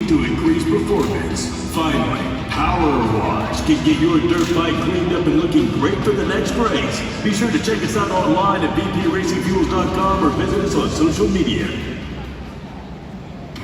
to increase performance. Finally, Power Wash can get your dirt bike cleaned up and looking great for the next race. Be sure to check us out online at bpracingfuels.com or visit us on social media.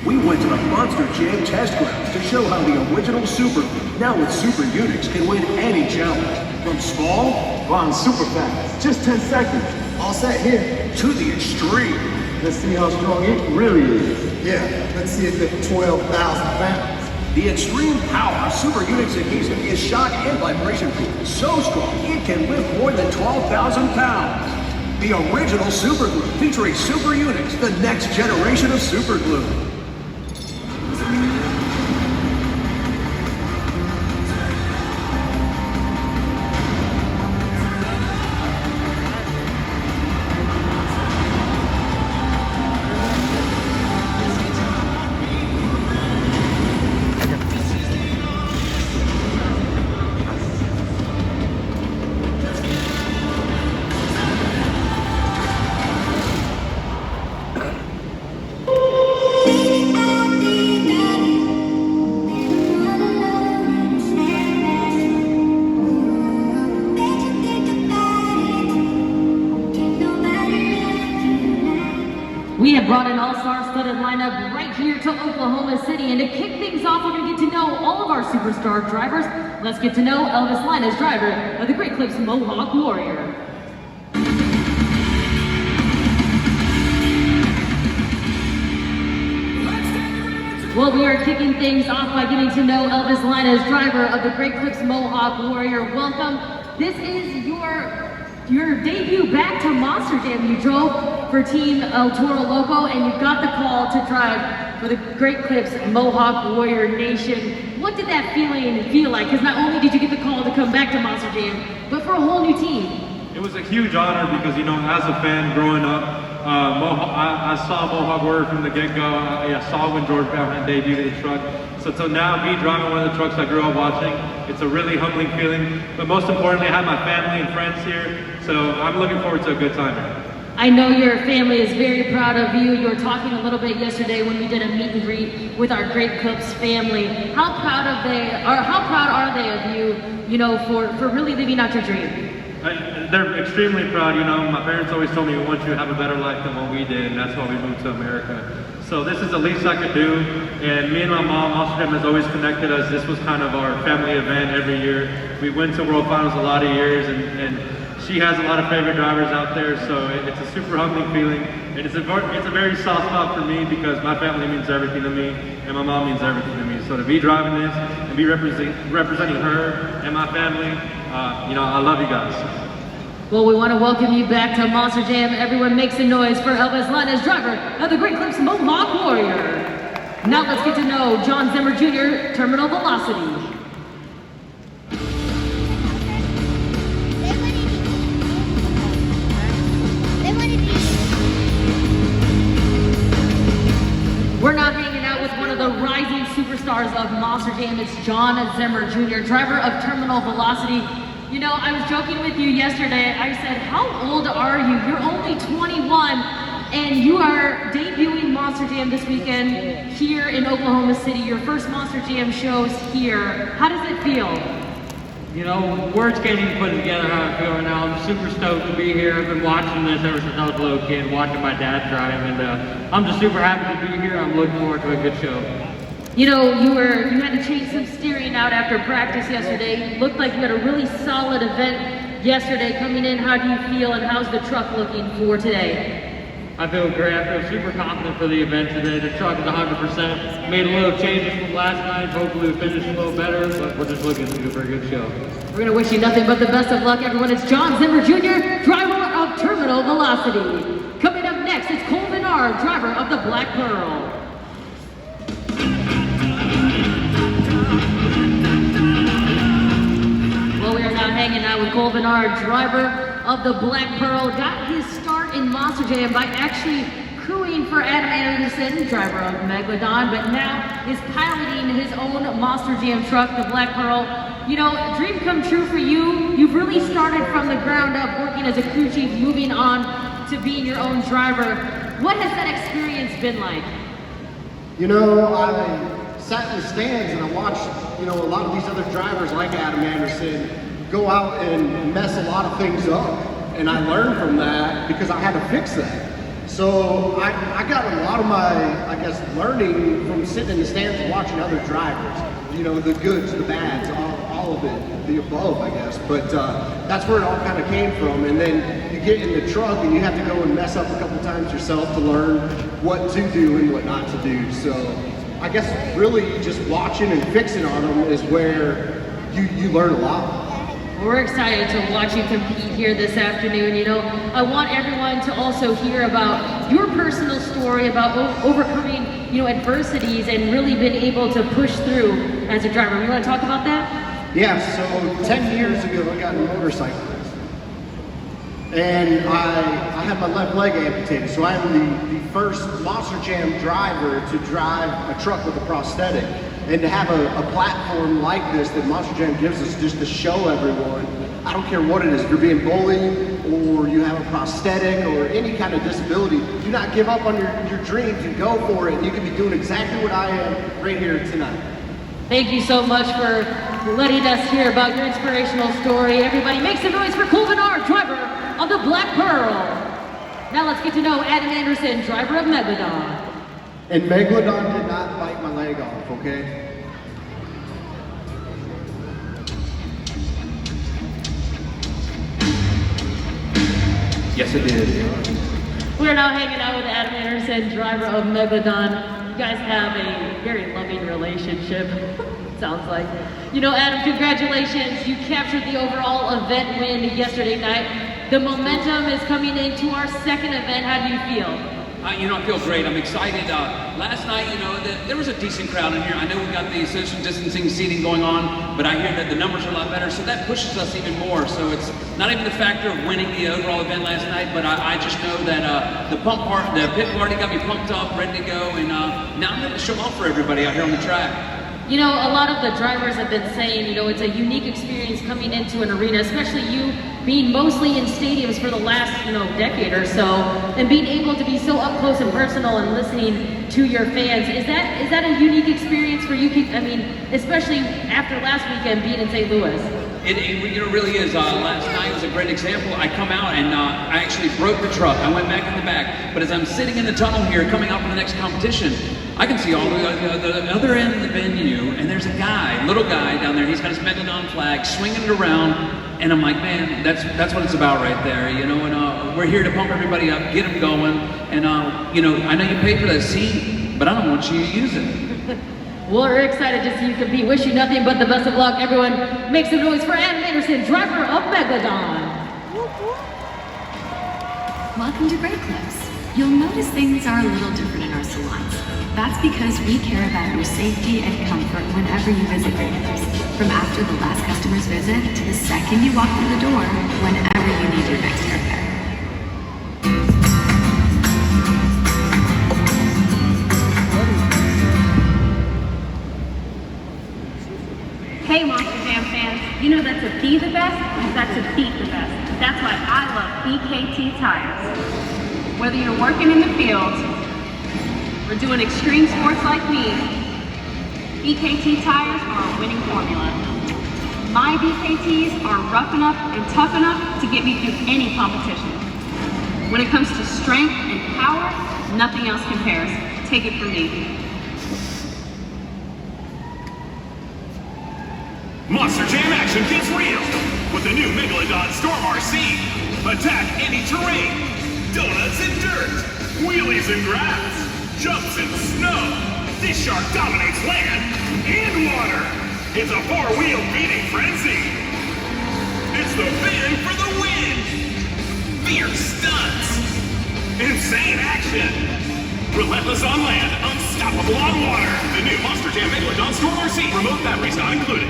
We went to the Monster Jam test grounds to show how the original Super, now with Super Unix, can win any challenge. From small, run super fast, just 10 seconds, all set here, to the extreme. Let's see how strong it really is. Yeah, let's see it lift 12,000 pounds. The extreme power Super Unix adhesive is shock and vibration proof, so strong it can lift more than 12,000 pounds. The original Super Glue featuring Super Unix, the next generation of Super Glue. We have brought an all-star studded lineup right here to Oklahoma City, and to kick things off, we're going to get to know all of our superstar drivers. Let's get to know Elvis Linus, driver of the Great Clips Mohawk Warrior. Well, we are kicking things off by getting to know Elvis Linus, driver of the Great Clips Mohawk Warrior. Welcome. This is your debut back to Monster Jam. You drove for Team El Toro Loco, and you got the call to drive for the Great Clips Mohawk Warrior Nation. What did that feeling feel like? Because not only did you get the call to come back to Monster Jam, but for a whole new team. It was a huge honor because, you know, as a fan growing up, I saw Mohawk Warrior from the get-go. I saw when George Brown had debuted the truck. So now me driving one of the trucks I grew up watching, it's a really humbling feeling. But most importantly, I have my family and friends here, so I'm looking forward to a good time here. I know your family is very proud of you. You were talking a little bit yesterday when we did a meet and greet with our Great Clips family. How proud are they of you, you know, for really living out your dream? They're extremely proud. You know, my parents always told me we want you to have a better life than what we did, and that's why we moved to America. So this is the least I could do, and me and my mom, Monster Jam has always connected us. This was kind of our family event every year. We went to World Finals a lot of years, and she has a lot of favorite drivers out there, so it's a super humbling feeling. And it's a very soft spot for me because my family means everything to me, and my mom means everything to me. So to be driving this and be representing her and my family, you know, I love you guys. Well, we want to welcome you back to Monster Jam. Everyone makes some noise for Elvis Linus, driver of the Great Clips Mohawk Warrior. Now let's get to know John Zimmer Jr., Terminal Velocity. We're not hanging out with one of the rising superstars of Monster Jam. It's John Zimmer Jr., driver of Terminal Velocity. You know, I was joking with you yesterday. I said, how old are you? You're only 21, and you are debuting Monster Jam this weekend here in Oklahoma City. Your first Monster Jam shows here. How does it feel? You know, words can't even put together how I feel right now. I'm super stoked to be here. I've been watching this ever since I was a little kid, watching my dad drive, and I'm just super happy to be here. I'm looking forward to a good show. You know, you had to change some steering out after practice yesterday. Looked like you had a really solid event yesterday coming in. How do you feel, and how's the truck looking for today? I feel great. I feel super confident for the event today. The truck is 100%. Made a little changes from last night. Hopefully we finish a little better, but we're just looking for a good show. We're going to wish you nothing but the best of luck, everyone. It's John Zimmer Jr., driver of Terminal Velocity. Coming up next, it's Cole Menard, driver of the Black Pearl. Well, we are now hanging out with Cole Menard, driver of the Black Pearl. Got his start in Monster Jam by actually crewing for Adam Anderson, driver of Megalodon, but now is piloting his own Monster Jam truck, the Black Pearl. You know, dream come true for you. You've really started from the ground up, working as a crew chief, moving on to being your own driver. What has that experience been like? You know, I sat in the stands and I watched, you know, a lot of these other drivers like Adam Anderson go out and mess a lot of things up. And I learned from that because I had to fix that. So I got a lot of my, I guess, learning from sitting in the stands and watching other drivers. You know, the goods, the bads, all of it, the above, I guess. But that's where it all kind of came from. And then you get in the truck and you have to go and mess up a couple times yourself to learn what to do and what not to do. So I guess really just watching and fixing on them is where you learn a lot. We're excited to watch you compete here this afternoon. You know, I want everyone to also hear about your personal story about overcoming, you know, adversities and really been able to push through as a driver. You want to talk about that? Yeah, so 10 years ago I got in a motorcycle accident. And I had my left leg amputated, so I am the first Monster Jam driver to drive a truck with a prosthetic. And to have a platform like this that Monster Jam gives us just to show everyone, I don't care what it is, if you're being bullied or you have a prosthetic or any kind of disability, do not give up on your dreams and go for it. You can be doing exactly what I am right here tonight. Thank you so much for letting us hear about your inspirational story. Everybody make some noise for Cole Bernard, driver of the Black Pearl. Now let's get to know Adam Anderson, driver of Megalodon. And Megalodon did not bite my leg off, okay? Yes, it did. We're now hanging out with Adam Anderson, driver of Megalodon. You guys have a very loving relationship, sounds like. You know, Adam, congratulations. You captured the overall event win yesterday night. The momentum is coming into our second event. How do you feel? You know, I feel great. I'm excited. Last night, you know, there was a decent crowd in here. I know we got the social distancing seating going on, but I hear that the numbers are a lot better, so that pushes us even more. So it's not even the factor of winning the overall event last night, but I just know that the pit party got me pumped up, ready to go, and now I'm ready to show off for everybody out here on the track. You know, a lot of the drivers have been saying, you know, it's a unique experience coming into an arena, especially you being mostly in stadiums for the last, you know, decade or so, and being able to be so up close and personal and listening to your fans. Is that a unique experience for you? I mean, especially after last weekend being in St. Louis. It really is. Last night was a great example. I come out and I actually broke the truck. I went back in the back. But as I'm sitting in the tunnel here, coming out for the next competition, I can see all the other end of the venue, and there's a guy, little guy down there. He's got his Megalodon flag, swinging it around, and I'm like, man, that's what it's about right there, you know. And we're here to pump everybody up, get them going, and you know, I know you paid for that seat, but I don't want you to use it. Well, we're excited to see you compete. Wish you nothing but the best of luck. Everyone, make some noise for Adam Anderson, driver of Megalodon. Welcome to Great Clips. You'll notice things are a little different in our salons. That's because we care about your safety and comfort whenever you visit Great Clips. From after the last customer's visit to the second you walk through the door, whenever you need your next haircut. Hey Monster Jam fans, you know that to be the best is that to beat the best. That's why I love BKT tires. Whether you're working in the field or doing extreme sports like me, BKT tires are a winning formula. My BKTs are rough enough and tough enough to get me through any competition. When it comes to strength and power, nothing else compares. Take it from me. Monster Jam action gets real with the new Megalodon Storm RC. Attack any terrain, donuts and dirt, wheelies and grass, jumps in snow. This shark dominates land and water. It's a four-wheel beating frenzy. It's the fin for the win. Fierce stunts, insane action, relentless on land, unstoppable on water. The new Monster Jam Megalodon Storm RC. Remote batteries not included.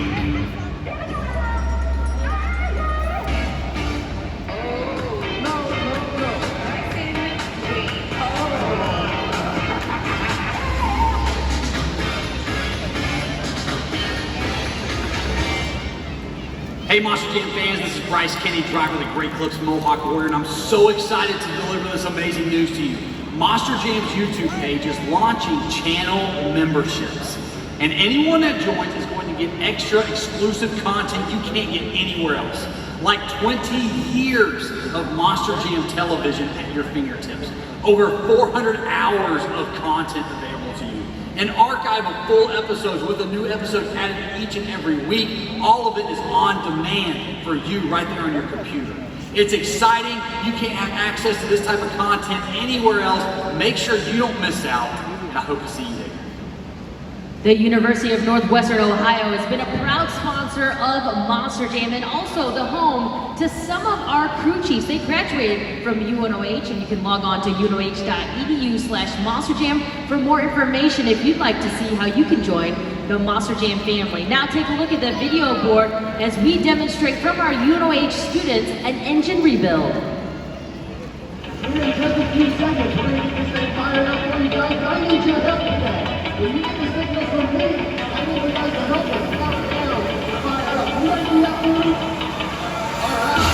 Hey Monster Jam fans, this is Bryce Kenny, driver of the Great Clips Mohawk Warrior, and I'm so excited to deliver this amazing news to you. Monster Jam's YouTube page is launching channel memberships. And anyone that joins is going to get extra exclusive content you can't get anywhere else. Like 20 years of Monster Jam television at your fingertips. Over 400 hours of content available to you. An archive of full episodes with a new episode added each and every week. All of it is on demand for you right there on your computer. It's exciting. You can't have access to this type of content anywhere else. Make sure you don't miss out, and I hope to see you there. The University of Northwestern Ohio has been a proud sponsor of Monster Jam and also the home to some of our crew chiefs. They graduated from UNOH, and you can log on to unoh.edu/monsterjam for more information if you'd like to see how you can join the Monster Jam family. Now take a look at the video board as we demonstrate from our UNOH students an engine rebuild. Here in just a few seconds, we're going to get this thing fired up for you guys. I need your help with that. When you get the signal from me, I need you guys to help us count it down to fire up. You ready to do that for me? All right.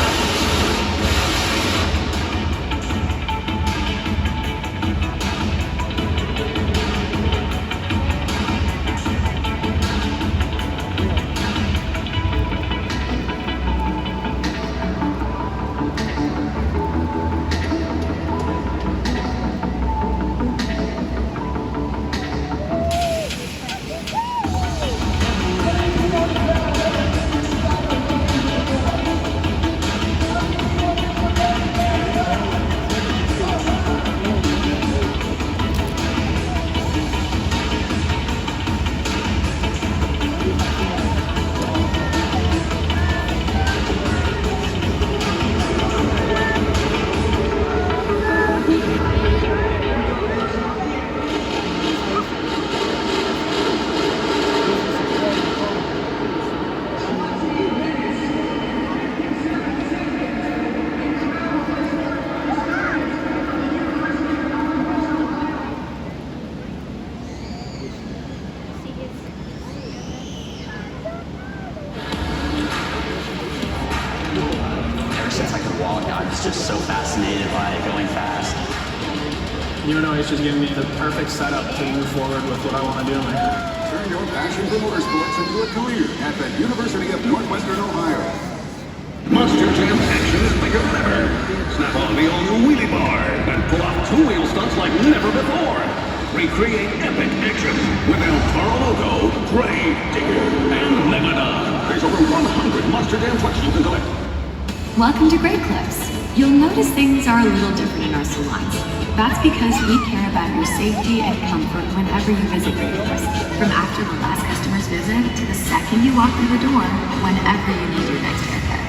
UNOH is giving me the perfect setup to move forward with what I want to do in my career. Turn your passion for motorsports into a career at the University of Northwestern Ohio. Monster Jam action is bigger than ever. Snap on the all-new wheelie bar and pull off two-wheel stunts like never before. Recreate epic action with El Toro Loco, Grave Digger, and Megalodon. There's over 100 Monster Jam trucks you can collect. Welcome to Great Clips. You'll notice things are a little different in our salons. That's because we care about your safety and comfort whenever you visit Great Clips. From after the last customer's visit to the second you walk through the door, whenever you need your next haircut.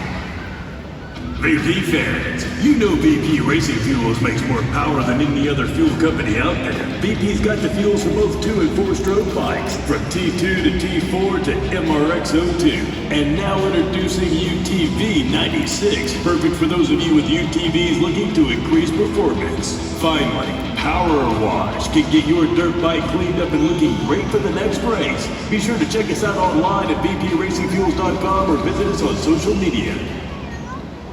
VP fans, you know VP Racing Fuels makes more power than any other fuel company out there. VP's got the fuels for both 2- and 4-stroke bikes, from T2 to T4 to MRX02. And now introducing UTV 96, perfect for those of you with UTVs looking to increase performance. Finally, Power Wash can get your dirt bike cleaned up and looking great for the next race. Be sure to check us out online at vpracingfuels.com or visit us on social media.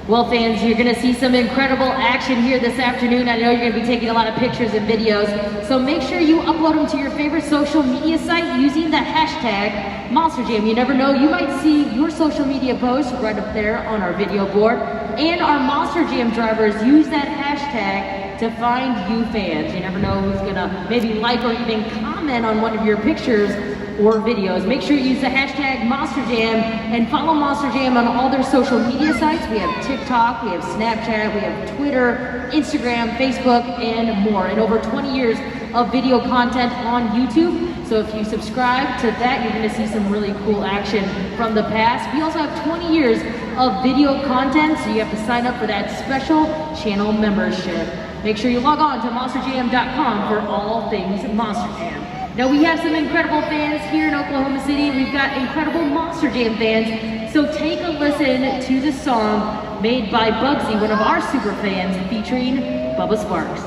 Well, fans, you're going to see some incredible action here this afternoon. I know you're going to be taking a lot of pictures and videos, so make sure you upload them to your favorite social media site using the hashtag MonsterJam. You never know, you might see your social media post right up there on our video board. And our Monster Jam drivers use that hashtag to find you fans. You never know who's going to maybe like or even comment on one of your pictures or videos. Make sure you use the hashtag MonsterJam and follow Monster Jam on all their social media sites. We have TikTok, we have Snapchat, we have Twitter, Instagram, Facebook, and more. And over 20 years of video content on YouTube. So if you subscribe to that, you're gonna see some really cool action from the past. We also have 20 years of video content, so you have to sign up for that special channel membership. Make sure you log on to monsterjam.com for all things Monster Jam. Now we have some incredible fans here in Oklahoma City. We've got incredible Monster Jam fans. So take a listen to the song made by Bugsy, one of our super fans, featuring Bubba Sparks.